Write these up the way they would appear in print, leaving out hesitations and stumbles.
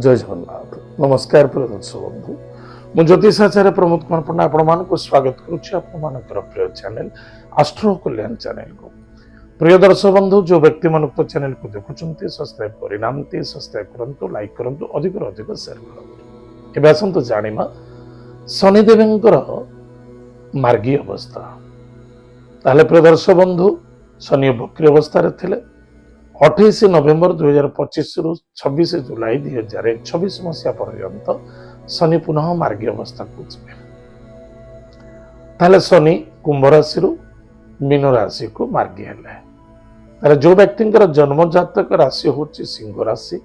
जय जगन्नाथ नमस्कार प्रिय दर्शक बंधु मु ज्योतिषाचार्य प्रमोद कुमार पंडा आपण स्वागत करुच्ची प्रिय चैनल आस्ट्रो कल्याण चैनल को। प्रिय दर्शक बंधु जो व्यक्ति मान चैनल को देखुंत सब्सक्राइब करना सब्सक्राइब करूँ लाइक करूँ अधिक शेयर करूँ। आसतु जाना शनिदेव मार्गी अवस्था। ताहले प्रिय दर्शक बंधु शनि वक्री अवस्था थे 28 नवेम्बर 2025 रु 26 जुलाई 2026 मसीहा पर्यंत शनि पुनः मार्गी अवस्था को जीवे। ताहले शनि कुंभ राशि मीन राशि को मार्गी है। जो व्यक्ति जन्म जातक राशि होची सिंह राशि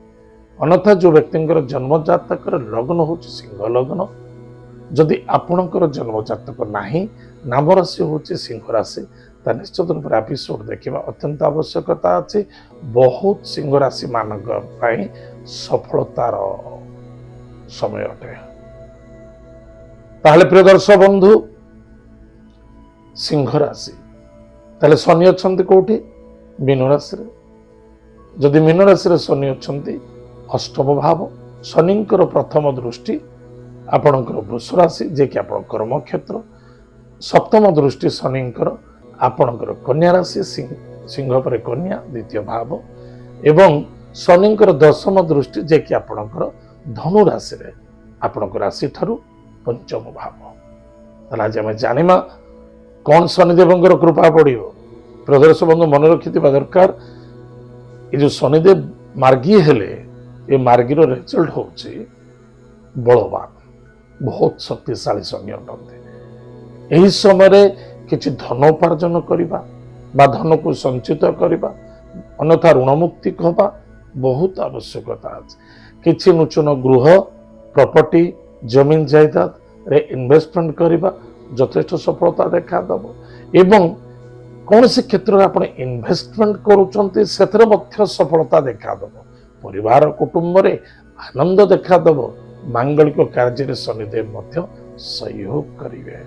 अन्यथा जो व्यक्ति जन्म जातक लग्न होची सिंह लग्न। जदि आपणकर जन्म जातक नाही नाम राशि होची सिंह राशि निश्चित रूप से एपिसोड देखा अत्यंत आवश्यकता अच्छी। बहुत सिंह राशि मानक सफलतार समय अटे। ताहले प्रिय दर्शक बंधु सिंह राशि ताहले शनि अच्छंती कोठी मीन राशि। जदि मीन राशि शनि अच्छंती अष्टम भाव शनिंकर प्रथम दृष्टि आपणकर वृष राशि जे कि आपण कर्म क्षेत्र। सप्तम दृष्टि शनिंकर आपणकर कन्या राशि सिंह पर कन्या द्वितीय भाव एवं शनिंकर दशम दृष्टि जे कि आपणकर धनु राशि रे आपणकर राशि ठारू पंचम भाव। आज आम जानिमा कौन शनिदेव कृपा पड़ो। प्रदर्श बंधु मन रखि दरकार ये जो शनिदेव मार्गी हेले ये मार्गीर रिजल्ट होची बलवान बहुत शक्तिशाली शनि अटंती। यही समय किछि धन उपार्जन करिबा बा धन को संचित करिबा अन्यथा ऋण मुक्ति कहबा बहुत आवश्यकता अछि। किछि नूतन गृह प्रॉपर्टी जमीन जायदाद रे इन्वेस्टमेंट करिबा यथेष्ट सफलता देखा दबो एवं कौन से क्षेत्र में आपण इन्वेस्टमेंट करूचंती सेथरे मध्य सफलता देखा दबो। परिवार कुटुंब रे आनंद देखा दबो। मांगलिक कार्य रे शनिदेव मध्य सहयोग करिवे।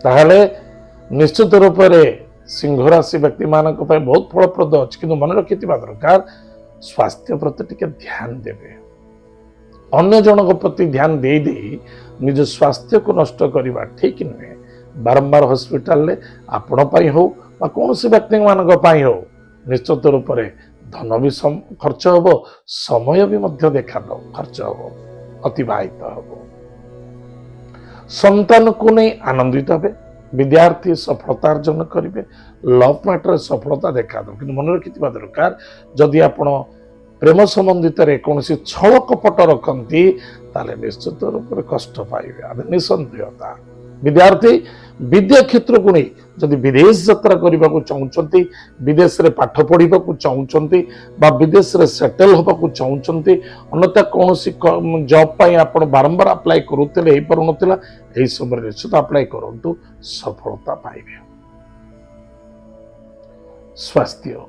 ताहले निश्चित रूप से सिंह राशि व्यक्ति मान बहुत फलप्रद अच्छी कि मन रखि दरकार स्वास्थ्य प्रति टिके ध्यान देवे। अन्य जन प्रति ध्यान दे निज स्वास्थ्य को नष्ट करवा ठीक नुहे। बारंबार हॉस्पिटल ले आपण पाई हो बा कौन से व्यक्ति मान पाई हो निश्चित रूप से धन भी खर्च हम समय भी मध्य देखा दो खर्च हम अतिवाहित हम। संतान को नहीं आनंदित हे विद्यार्थी सफलता अर्जन करेंगे। लव मैटर सफलता देखा दो कि मन रखि दरकार जदि आपण प्रेम संबंधित कौन छल कपट रखती ताले निश्चित रूप से कष्ट पाइबे निसंदेहता। विद्यार्थी विद्या क्षेत्र को नहीं जदि विदेश यात्रा करने को चाहते विदेश में पाठ पढ़ा चाहते विदेश में सेटल होगा चाहते अन्यथा कौन जॉब पाई आप बारंबार अप्लाई करुले पारुनथिला यही समय निश्चित अप्लाई करूँ सफलता पाइबे। स्वास्थ्य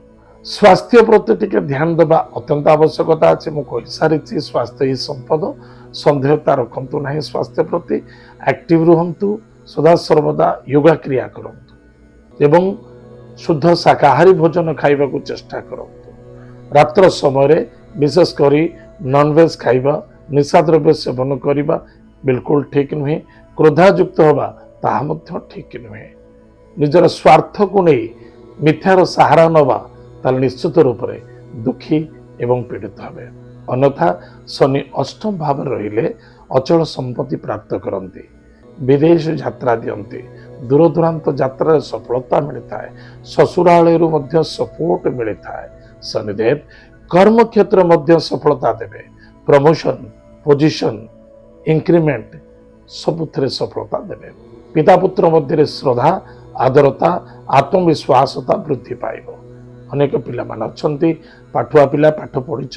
स्वास्थ्य प्रति टिके ध्यान देवा अत्यंत आवश्यकता अच्छे। मुझे सारी स्वास्थ्य ही संपद संदेहता रखु ना। स्वास्थ्य प्रति एक्टिव रुहतु सदा सर्वदा योगा क्रिया करंतु एवं शुद्ध शाकाहारी भोजन खाइबा को चेष्टा करंतु। रात्र समय विशेष करी नॉनवेज खाइबा निशा द्रव्य सेवन करिबा बिल्कुल ठीक नुहे। क्रोधायुक्त होबा ताहा मध्य ठीक नुहे। निजर स्वार्थ को नहीं मिथ्यार सहारा नवा ताल निश्चित रूप से दुखी एवं पीड़ित हेबे। अन्यथा शनि अष्टम भाव रहिले अचल संपत्ति प्राप्त करती विदेश यात्रा दियंती दूर दूरांत यात्रा सफलता मिलता है। ससुरालय सपोर्ट मिलता है। शनिदेव कर्म क्षेत्र मध्य सफलता देवे। प्रमोशन पोजिशन इंक्रीमेंट सबुथिरे सफलता देवे। पिता पुत्र मध्य श्रद्धा आदरता आत्मविश्वासता वृद्धि पाइब। अनेक पिला मान अच्छी पाठुआ पिला पाठ पढ़ी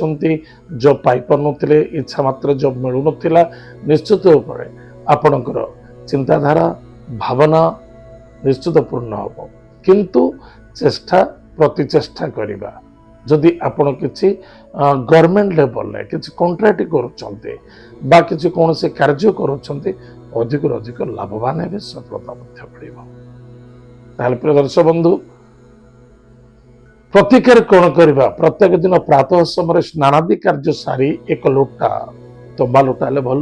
जॉब पाई पारे इच्छा मात्र जॉब मिलू ना निश्चित रूप से आपणकर चिंताधारा भावना निश्चित पूर्ण हम किंतु चेष्टा प्रतिचेष्टा करवा। जदि आपण किसी गवर्नमेंट लेवल किसी कॉन्ट्रैक्ट करुँचे बा किसी कौन से कार्य करुँचे अधिक अधिक लाभवान है सफलता मिल। प्रिय दर्शक बंधु ପ୍ରତିକାର କ'ଣ କରିବା? ପ୍ରତ୍ୟେକ ଦିନ ପ୍ରାତଃ ସମୟରେ ସ୍ନାନାଦି କାର୍ଯ୍ୟ ସାରି ଏକ ଲୋଟା, ତମ୍ବା ଲୋଟା ହେଲେ ଭଲ,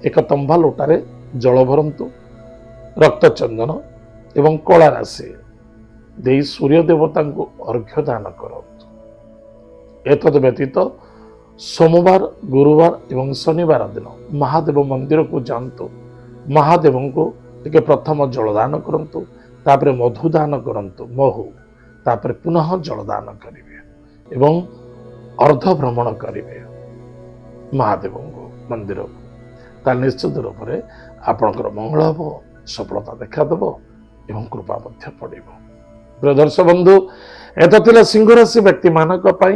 ଏକ ତମ୍ବା ଲୋଟାରେ ଜଳ ଭରନ୍ତୁ, ରକ୍ତ ଚନ୍ଦନ ଏବଂ କଳା ରାଶି ଦେଇ ସୂର୍ଯ୍ୟ ଦେବତାଙ୍କୁ ଅର୍ଘ୍ୟ ଦାନ କରନ୍ତୁ। ଏତଦ୍ ବ୍ୟତୀତ ସୋମବାର, ଗୁରୁବାର ଏବଂ ଶନିବାର ଦିନ ମହାଦେବ ମନ୍ଦିରକୁ ଯାଆନ୍ତୁ। ମହାଦେବଙ୍କୁ ଟିକେ ପ୍ରଥମ ଜଳଦାନ କରନ୍ତୁ, ତାପରେ ମଧୁ ଦାନ କରନ୍ତୁ, ମହୁ, ତାପରେ ପୁନଃ ଜଳଦାନ କରିବେ ଏବଂ ଅର୍ଦ୍ଧ ଭ୍ରମଣ କରିବେ ମହାଦେବଙ୍କୁ ମନ୍ଦିରକୁ। ତାହେଲେ ନିଶ୍ଚିତ ରୂପରେ ଆପଣଙ୍କର ମଙ୍ଗଳ ହେବ, ସଫଳତା ଦେଖାଦେବ ଏବଂ କୃପା ମଧ୍ୟ ପଡ଼ିବ। ପ୍ରିୟ ଦର୍ଶକ ବନ୍ଧୁ, ଏତ ଥିଲା ସିଂହ ରାଶି ବ୍ୟକ୍ତିମାନଙ୍କ ପାଇଁ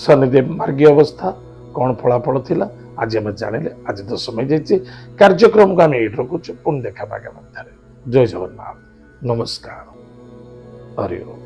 ଶନିଦେବ ମାର୍ଗୀ ଅବସ୍ଥା କ'ଣ ଫଳାଫଳ ଥିଲା ଆଜି ଆମେ ଜାଣିଲେ। ଆଜି ତ ସମୟ ଯାଇଛି, କାର୍ଯ୍ୟକ୍ରମକୁ ଆମେ ଏଇଠି ରଖୁଛୁ। ପୁଣି ଦେଖା ପାଗ ମଧ୍ୟରେ। ଜୟ ଜଗନ୍ନାଥ, ନମସ୍କାର, ହରି ଓମ୍।